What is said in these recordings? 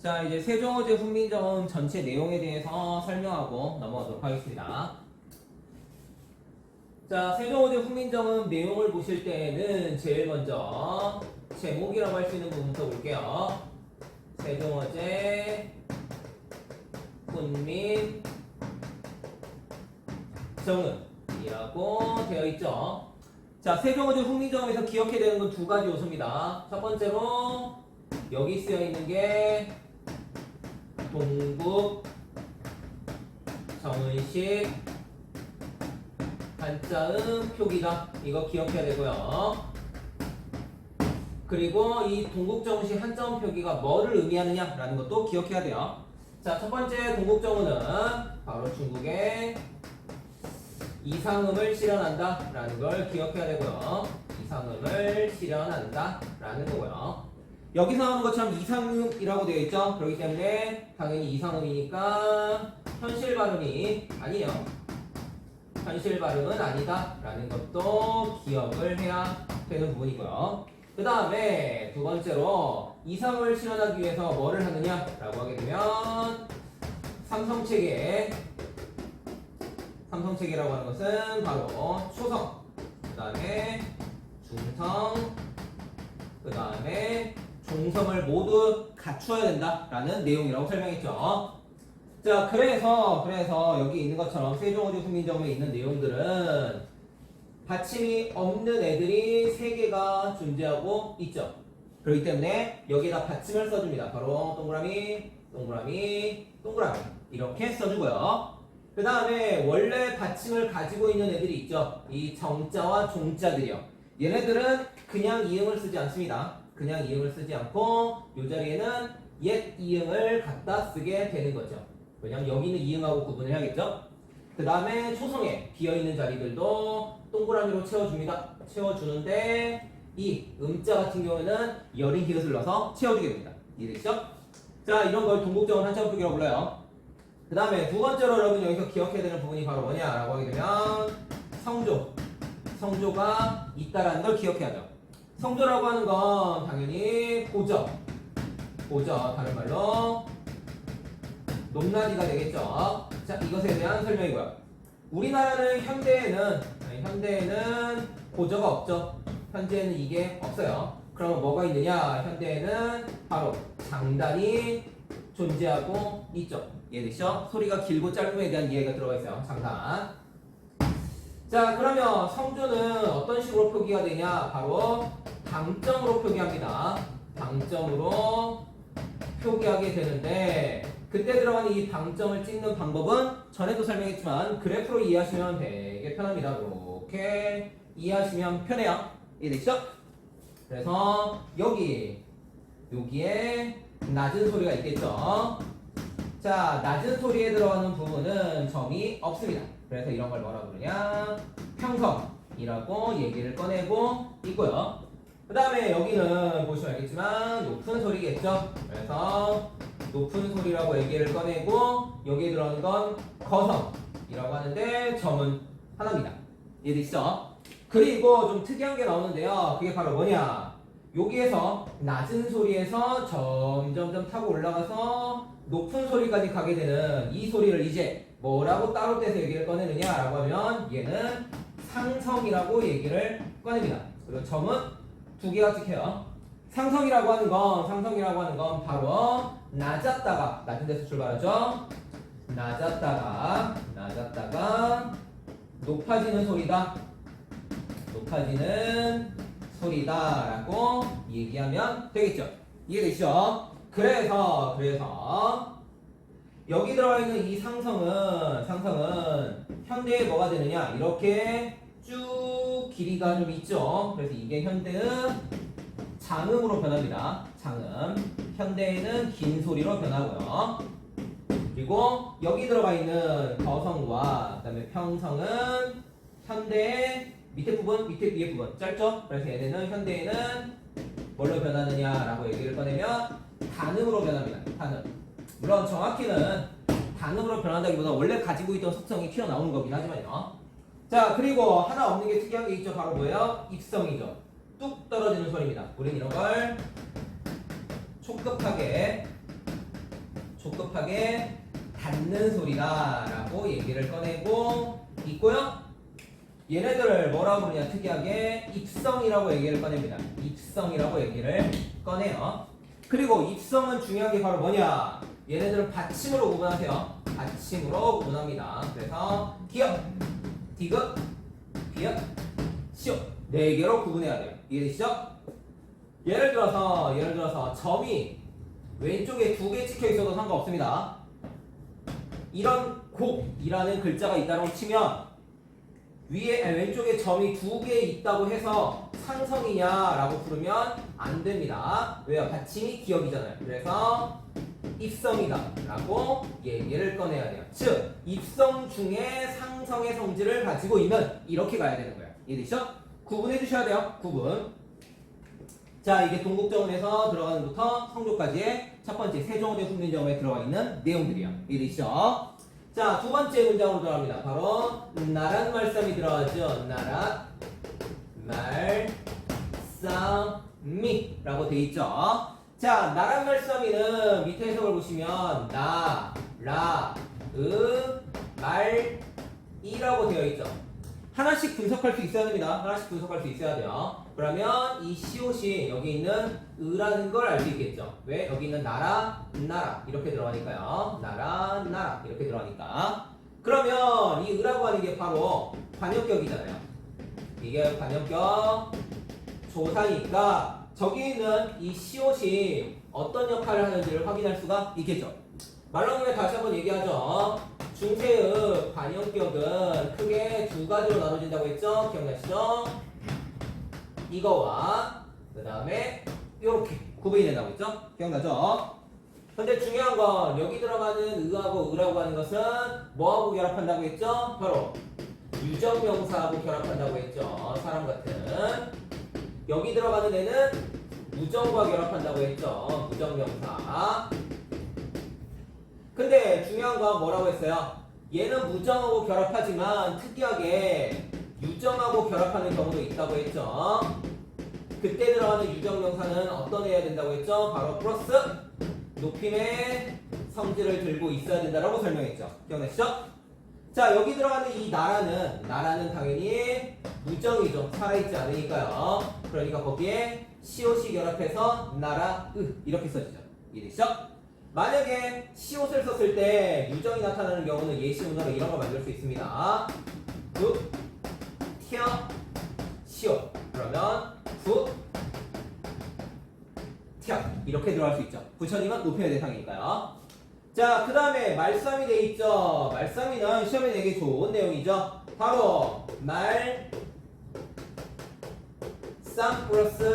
자, 이제 세종어제 훈민정음 전체 내용에 대해서 설명하고 넘어가도록 하겠습니다. 자, 세종어제 훈민정음 내용을 보실 때는 제일 먼저 제목이라고 할 수 있는 부분부터 볼게요. 세종어제 훈민정음이라고 되어 있죠. 자, 세종어제 훈민정음에서 기억해야 되는 건 두 가지 요소입니다. 첫 번째로 여기 쓰여 있는 게 동국 정은식 한자음 표기다. 이거 기억해야 되고요. 그리고 이 동국 정은식 한자음 표기가 뭐를 의미하느냐라는 것도 기억해야 돼요. 자, 첫 번째 동국 정은은 바로 중국의 이상음을 실현한다 라는 걸 기억해야 되고요. 이상음을 실현한다 라는 거고요. 여기서 나오는 것처럼 이상음이라고 되어 있죠. 그렇기 때문에 당연히 이상음이니까 현실 발음이 아니에요. 현실 발음은 아니다 라는 것도 기억을 해야 되는 부분이고요. 그 다음에 두 번째로 이상음을 실현하기 위해서 뭐를 하느냐 라고 하게 되면 삼성체계라고 하는 것은 바로 초성, 그 다음에 중성, 그 다음에 종성을 모두 갖추어야 된다라는 내용이라고 설명했죠. 자, 그래서 여기 있는 것처럼 세종어제 훈민정음에 있는 내용들은 받침이 없는 애들이 3개가 존재하고 있죠. 그렇기 때문에 여기에다 받침을 써줍니다. 바로 동그라미, 동그라미, 동그라미 이렇게 써주고요. 그 다음에 원래 받침을 가지고 있는 애들이 있죠. 이 정자와 종자들이요. 얘네들은 그냥 이응을 쓰지 않습니다. 그냥 이응을 쓰지 않고 이 자리에는 옛 이응을 갖다 쓰게 되는 거죠. 왜냐면 여기는 이응하고 구분을 해야겠죠. 그 다음에 초성에 비어있는 자리들도 동그라미로 채워줍니다. 채워주는데 이 음자 같은 경우에는 여린 히읗을 넣어서 채워주게 됩니다. 이해되시죠? 자, 이런 걸 동국정은 한자음 표기라고 불러요. 그 다음에 두 번째로 여러분 여기서 기억해야 되는 부분이 바로 뭐냐라고 하게 되면 성조가 있다라는 걸 기억해야죠. 성조라고 하는 건 당연히 고저, 다른 말로 높낮이가 되겠죠. 자, 이것에 대한 설명이고요. 우리나라는 현대에는 고저가 없죠. 현재는 이게 없어요. 그러면 뭐가 있느냐? 현대에는 바로 장단이 존재하고 있죠. 이해되시죠? 소리가 길고 짧음에 대한 이해가 들어가 있어요. 장단. 자, 그러면 성조는 어떤 식으로 표기가 되냐? 바로 방점으로 표기합니다. 방점으로 표기하게 되는데 그때 들어가는 이 방점을 찍는 방법은 전에도 설명했지만 그래프로 이해하시면 되게 편합니다. 이렇게 이해하시면 편해요. 이해되시죠? 그래서 여기에 낮은 소리가 있겠죠. 자, 낮은 소리에 들어가는 부분은 점이 없습니다. 그래서 이런 걸 뭐라고 부르냐? 평성이라고 얘기를 꺼내고 있고요. 그 다음에 여기는 보시면 알겠지만 높은 소리겠죠. 그래서 높은 소리라고 얘기를 꺼내고 여기에 들어가는 건 거성이라고 하는데 점은 하나입니다. 이해되시죠? 그리고 좀 특이한 게 나오는데요. 그게 바로 뭐냐? 여기에서 낮은 소리에서 점점점 타고 올라가서 높은 소리까지 가게 되는 이 소리를 이제 뭐라고 따로 떼서 얘기를 꺼내느냐라고 하면 얘는 상성이라고 얘기를 꺼냅니다. 그리고 점은 2개가 찍혀요. 상성이라고 하는 건 바로 낮은 데서 출발하죠. 낮았다가 높아지는 소리다라고 얘기하면 되겠죠. 이해되시죠? 그래서 여기 들어가 있는 이 상성은 현대에 뭐가 되느냐? 이렇게 쭉 길이가 좀 있죠. 그래서 이게 현대음 장음으로 변합니다. 장음. 현대에는 긴 소리로 변하고요. 그리고 여기 들어가 있는 거성과 그다음에 평성은 현대의 밑에 부분, 위에 부분 짧죠? 그래서 얘네는 현대에는 뭘로 변하느냐라고 얘기를 꺼내면 단음으로 변합니다. 단음. 물론 정확히는 단음으로 변한다기보다 원래 가지고 있던 속성이 튀어나오는 거긴 하지만요. 자, 그리고 하나 없는 게 특이한 게 있죠. 바로 뭐예요? 입성이죠. 뚝 떨어지는 소리입니다. 우린 이런 걸 촉급하게 조급하게 닫는 소리다 라고 얘기를 꺼내고 있고요. 얘네들을 뭐라고 부르냐, 특이하게 입성이라고 얘기를 꺼냅니다. 입성이라고 얘기를 꺼내요. 그리고 입성은 중요한 게 바로 뭐냐, 얘네들은 받침으로 구분하세요. 받침으로 구분합니다. 그래서 기역, 디귿, 비역, 시옷 4개로 구분해야 돼요. 이해되시죠? 예를 들어서 점이 왼쪽에 2개 찍혀 있어도 상관없습니다. 이런 곡이라는 글자가 있다고 치면 왼쪽에 점이 2개 있다고 해서 상성이냐라고 부르면 안 됩니다. 왜요? 받침이 기역이잖아요. 그래서 입성이다 라고 얘기를 꺼내야 돼요. 즉 입성 중에 상성의 성질을 가지고 있는, 이렇게 가야 되는 거예요. 이해되시죠? 구분해 주셔야 돼요. 구분. 자, 이게 동국정음에서 들어가는 부터 성조까지의 첫 번째 세종어대 훈민정음에 들어가 있는 내용들이에요. 이해되시죠? 자, 두 번째 문장으로 들어갑니다. 바로 나란 말씀이 들어가죠. 나란 말씀이 라고 돼 있죠. 자, 나란 말씀이는 밑에 해석을 보시면 나, 라, 말, 이라고 되어 있죠. 하나씩 분석할 수 있어야 됩니다. 하나씩 분석할 수 있어야 돼요. 그러면 이 시옷이 여기 있는 으라는 걸 알 수 있겠죠. 왜? 여기 있는 나라, 나라 이렇게 들어가니까요. 나라, 나라 이렇게 들어가니까. 그러면 이 으라고 하는 게 바로 관역격이잖아요. 이게 관역격 조사니까 저기 있는 이 시옷이 어떤 역할을 하는지를 확인할 수가 있겠죠. 말로는 다시 한번 얘기하죠. 중세의 관역격은 크게 두 가지로 나눠진다고 했죠? 기억나시죠? 이거와 그 다음에 이렇게 구분이 된다고 했죠? 기억나죠? 근데 중요한 건 여기 들어가는 으하고 으라고 하는 것은 뭐하고 결합한다고 했죠? 바로 유정명사하고 결합한다고 했죠. 사람 같은. 여기 들어가는 애는 무정과 결합한다고 했죠. 무정명사. 근데 중요한 건 뭐라고 했어요? 얘는 무정하고 결합하지만 특이하게 유정하고 결합하는 경우도 있다고 했죠. 그때 들어가는 유정명사는 어떤 애야 된다고 했죠? 바로 플러스 높임의 성질을 들고 있어야 된다라고 설명했죠. 기억나시죠? 자, 여기 들어가는 이 나라는 당연히 무정이죠. 살아있지 않으니까요. 그러니까 거기에 시옷이 결합해서 나라, 이렇게 써지죠. 이해되시죠? 만약에 시옷을 썼을 때 유정이 나타나는 경우는 예시문으로 이런 거 만들 수 있습니다. 구, 티어, 시옷. 그러면 구, 티어. 이렇게 들어갈 수 있죠. 부처님은 높임의 대상이니까요. 자, 그 다음에 말싸움이 돼 있죠. 말싸움이는 시험에 내기 좋은 내용이죠. 바로 말쌈 플러스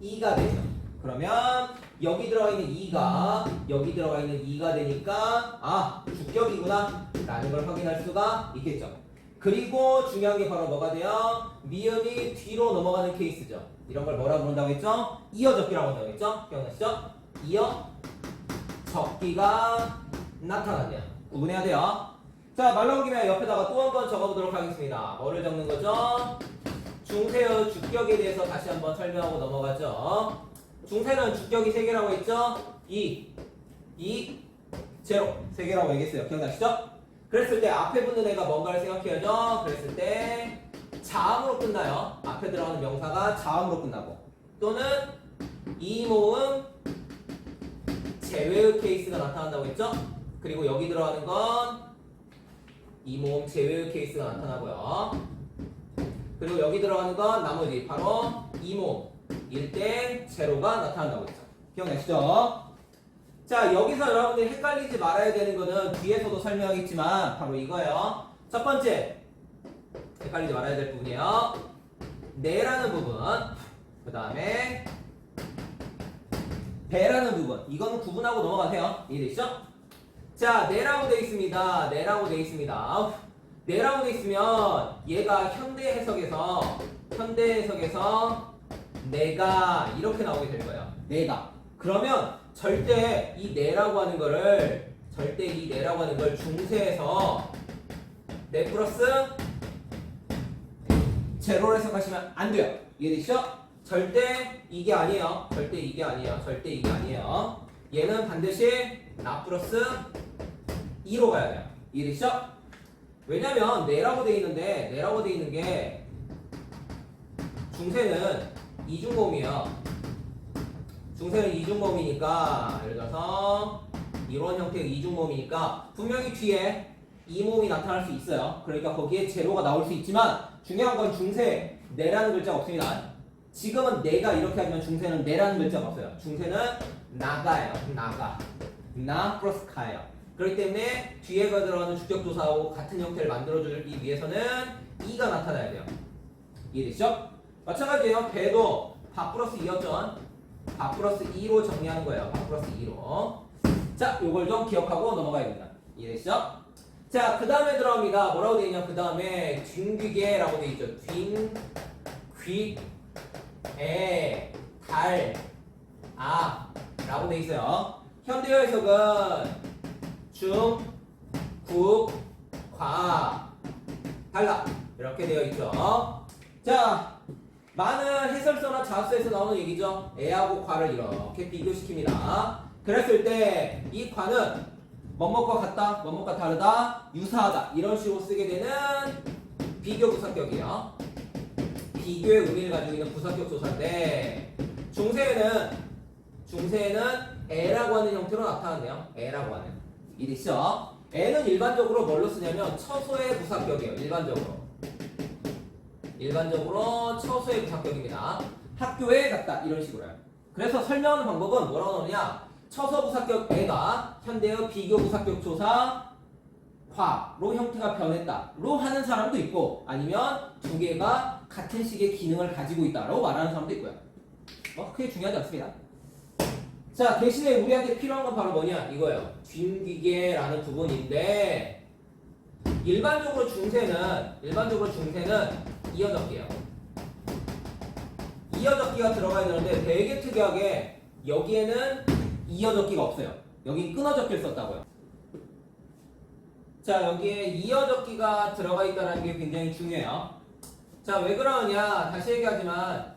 2가 되죠. 그러면 여기 들어가 있는 2가 여기 들어가 있는 2가 되니까 아, 주격이구나 라는 걸 확인할 수가 있겠죠. 그리고 중요한 게 바로 뭐가 돼요? 미음이 뒤로 넘어가는 케이스죠. 이런 걸 뭐라고 부른다고 했죠? 이어적기라고 한다고 했죠? 기억나시죠? 이어적기가 나타났네요. 구분해야 돼요. 자, 말 나온 김에 옆에다가 또 한 번 적어보도록 하겠습니다. 뭐를 적는 거죠? 중세의 주격에 대해서 다시 한번 설명하고 넘어가죠. 중세는 주격이 3개라고 했죠? 2, 0 3개라고 얘기했어요. 기억나시죠? 그랬을 때 앞에 붙는 애가 뭔가를 생각해야죠. 그랬을 때 자음으로 끝나요. 앞에 들어가는 명사가 자음으로 끝나고 또는 이모음 제외의 케이스가 나타난다고 했죠? 그리고 여기 들어가는 건 이모음 제외의 케이스가 나타나고요. 그리고 여기 들어가는 건 나머지 바로 이모음일 때 제로가 나타난다고 했죠. 기억나시죠? 자, 여기서 여러분들이 헷갈리지 말아야 되는 거는 뒤에서도 설명하겠지만 바로 이거예요. 첫 번째 헷갈리지 말아야 될 부분이에요. 네라는 부분, 그 다음에 배라는 부분. 이건 구분하고 넘어가세요. 이해되시죠? 자, 네라고 되어 있습니다. 네라고 되어 있습니다. 네라고 되어 있으면 얘가 현대 해석에서 내가 이렇게 나오게 될 거예요. 내가. 그러면 절대 이 네라고 하는 거를 중세에서 네 플러스 제로로 해석하시면 안 돼요. 이해되시죠? 절대 이게 아니에요. 절대 이게 아니에요. 얘는 반드시 나 플러스 2로 가야 돼요. 이해되시죠? 왜냐면 내라고 돼 있는데 내라고 돼 있는 게 중세는 이중모음이에요. 중세는 이중모음이니까 예를 들어서 이런 형태의 이중모음이니까 분명히 뒤에 이모음이 나타날 수 있어요. 그러니까 거기에 제로가 나올 수 있지만 중요한 건 중세 내라는 글자가 없습니다. 지금은 내가 이렇게 하지만 중세는 내라는 글자가 없어요. 중세는 나가예요. 나가. 나 플러스 가예요. 그렇기 때문에 뒤에가 들어가는 주격조사하고 같은 형태를 만들어주기 위해서는 이가 나타나야 돼요. 이해되시죠? 마찬가지예요. 배도 바 플러스 2였죠. 바 플러스 2로 정리하는 거예요. 바 플러스 2로. 자, 요걸 좀 기억하고 넘어가야 됩니다. 이해되시죠? 자, 그 다음에 들어갑니다. 뭐라고 되어 있냐? 그 다음에 뒹귀게라고 되어 있죠. 뒹귀에 달, 아 라고 되어 있어요. 현대어 해석은 중, 국, 과, 달라 이렇게 되어 있죠. 자, 많은 해설서나 자습서에서 나오는 얘기죠. 애하고 과를 이렇게 비교시킵니다. 그랬을 때 이 과는 뭐뭐과 같다, 뭐뭐과 다르다, 유사하다 이런 식으로 쓰게 되는 비교 부사격이에요. 비교의 의미를 가지고 있는 부사격 조사인데 중세에는 애라고 하는 형태로 나타났네요. 애라고 하는. 이해되시죠? 애는 일반적으로 뭘로 쓰냐면 처소의 부사격이에요. 일반적으로 처소의 부사격입니다. 학교에 갔다 이런 식으로요. 그래서 설명하는 방법은 뭐라고 나오느냐? 처소 부사격 애가 현대의 비교 부사격 조사 과로 형태가 변했다로 하는 사람도 있고 아니면 두 개가 같은 식의 기능을 가지고 있다라고 말하는 사람도 있고요. 크게 중요하지 않습니다. 자, 대신에 우리한테 필요한 건 바로 뭐냐? 이거예요. 뒹귀게라는 부분인데 일반적으로 중세는 이어적기예요. 이어적기가 들어가야 되는데 되게 특이하게 여기에는 이어적기가 없어요. 여기 끊어적기를 썼다고요. 자, 여기에 이어적기가 들어가 있다는 게 굉장히 중요해요. 자, 왜 그러느냐? 다시 얘기하지만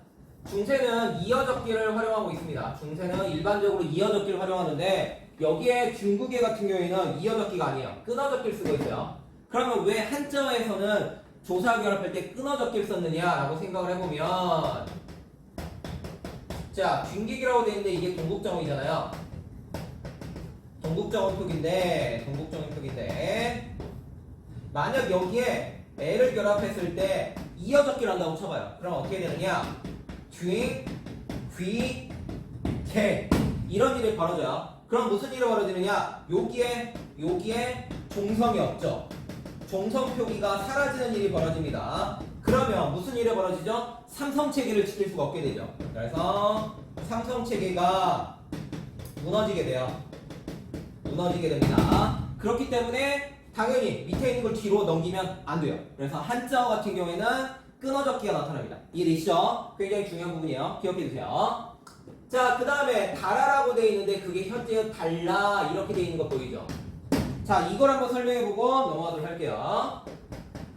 중세는 이어적기를 활용하고 있습니다. 중세는 일반적으로 이어적기를 활용하는데 여기에 뒹귀게 같은 경우에는 이어적기가 아니에요. 끊어적기를 쓰고 있어요. 그러면 왜 한자어에서는 조사 결합할 때 끊어적기를 썼느냐라고 생각을 해보면 자, 뒹귀기라고 되어 있는데 이게 동국정의잖아요. 동국정의표기인데 만약 여기에 애를 결합했을 때 이어적기를 한다고 쳐봐요. 그럼 어떻게 되느냐? 뒹, 귀, 개 이런 일이 벌어져요. 그럼 무슨 일이 벌어지느냐? 여기에 종성이 없죠. 종성 표기가 사라지는 일이 벌어집니다. 그러면 무슨 일이 벌어지죠? 삼성체계를 지킬 수가 없게 되죠. 그래서 삼성체계가 무너지게 됩니다. 그렇기 때문에 당연히 밑에 있는 걸 뒤로 넘기면 안 돼요. 그래서 한자어 같은 경우에는 끊어적기가 나타납니다. 이해되시죠? 굉장히 중요한 부분이에요. 기억해 두세요. 자, 그 다음에 달아라고 되어 있는데 그게 현재의 달라 이렇게 되어 있는 거 보이죠? 자, 이걸 한번 설명해보고 넘어가도록 할게요.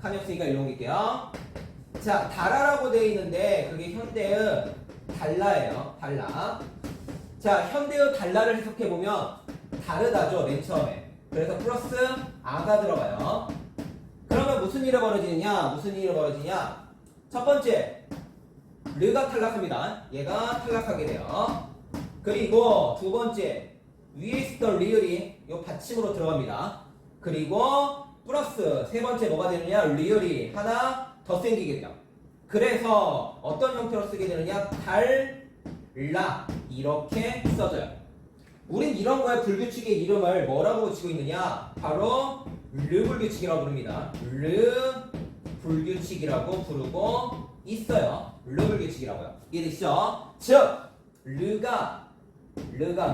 칸이 없으니까 일로 옮길게요. 자, 달아라고 되어 있는데 그게 현대의 달라예요. 달라. 자, 현대의 달라를 해석해보면 다르다죠, 맨 처음에. 그래서 플러스 아가 들어가요. 그러면 무슨 일이 벌어지냐? 첫 번째, 르가 탈락합니다. 얘가 탈락하게 돼요. 그리고 두 번째, 위에 있었던 리을이 요 받침으로 들어갑니다. 그리고 플러스 세 번째 뭐가 되느냐? 리을이 하나 더 생기게 돼요. 그래서 어떤 형태로 쓰게 되느냐? 달라 이렇게 써져요. 우린 이런 거에 불규칙의 이름을 뭐라고 붙이고 있느냐? 바로 르불규칙이라고 부릅니다. 르불규칙이라고 부르고 있어요. 르불규칙이라고요. 이해되시죠? 즉 르가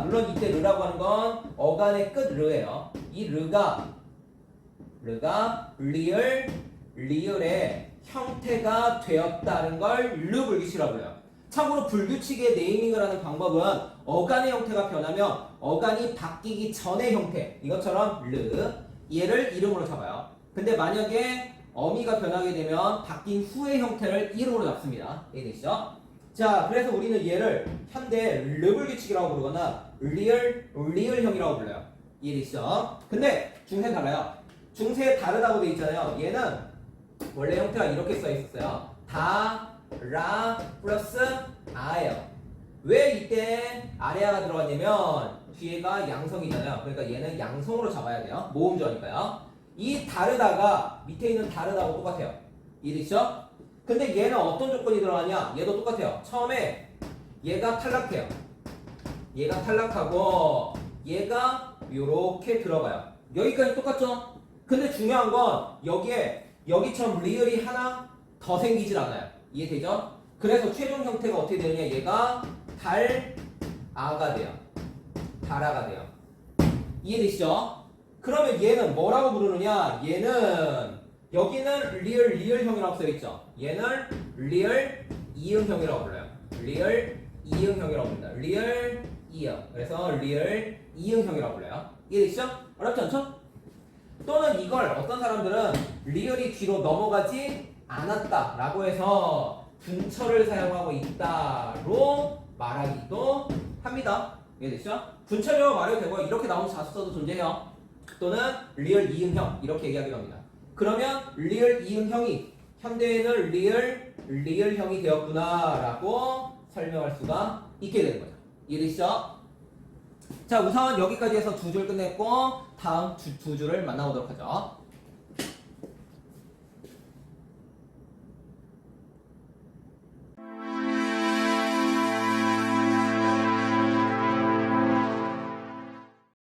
물론 이때 르라고 하는 건 어간의 끝 르예요. 이 르가 리을의 형태가 되었다는 걸 르불규칙이라고 해요. 참고로 불규칙의 네이밍을 하는 방법은 어간의 형태가 변하면 어간이 바뀌기 전의 형태 이것처럼 얘를 이름으로 잡아요. 근데 만약에 어미가 변하게 되면 바뀐 후의 형태를 이름으로 잡습니다. 이해되시죠? 자, 그래서 우리는 얘를 현대 르불규칙이라고 부르거나 리얼형이라고 불러요. 이해되시죠? 근데 중세는 달라요. 중세 다르다고 돼 있잖아요. 얘는 원래 형태가 이렇게 써 있었어요. 다라 플러스 아예요. 왜 이때 아래아가 들어갔냐면 뒤에가 양성이잖아요. 그러니까 얘는 양성으로 잡아야 돼요. 모음조니까요. 이 다르다가 밑에 있는 다르다고 똑같아요. 이해되시죠? 근데 얘는 어떤 조건이 들어가냐? 얘도 똑같아요. 처음에 얘가 탈락해요. 얘가 탈락하고 얘가 요렇게 들어가요. 여기까지 똑같죠? 근데 중요한 건 여기에 여기처럼 리을이 하나 더 생기질 않아요. 이해되죠? 그래서 최종 형태가 어떻게 되느냐? 얘가 달아가 돼요. 달아가 돼요. 이해되시죠? 그러면 얘는 뭐라고 부르느냐? 얘는 여기는 리얼형이라고 써있죠? 얘는 리얼 이응형이라고 불러요. 리얼 이응형이라고 부른다. 리얼 이응. 그래서 리얼 이응형이라고 불러요. 이해되시죠? 어렵지 않죠? 또는 이걸 어떤 사람들은 리얼이 뒤로 넘어가지 않았다라고 해서 분철을 사용하고 있다로 말하기도 합니다. 이해되시죠? 분철이라고 말해도 되고 이렇게 나오는 자수서도 존재해요. 또는 리얼 이응형 이렇게 얘기하기도 합니다. 그러면 리얼 이응형이 현대에는 리얼형이 되었구나라고 설명할 수가 있게 되는 거죠. 이해되시죠? 자, 우선 여기까지 해서 두 줄 끝냈고 다음 두 줄을 만나보도록 하죠.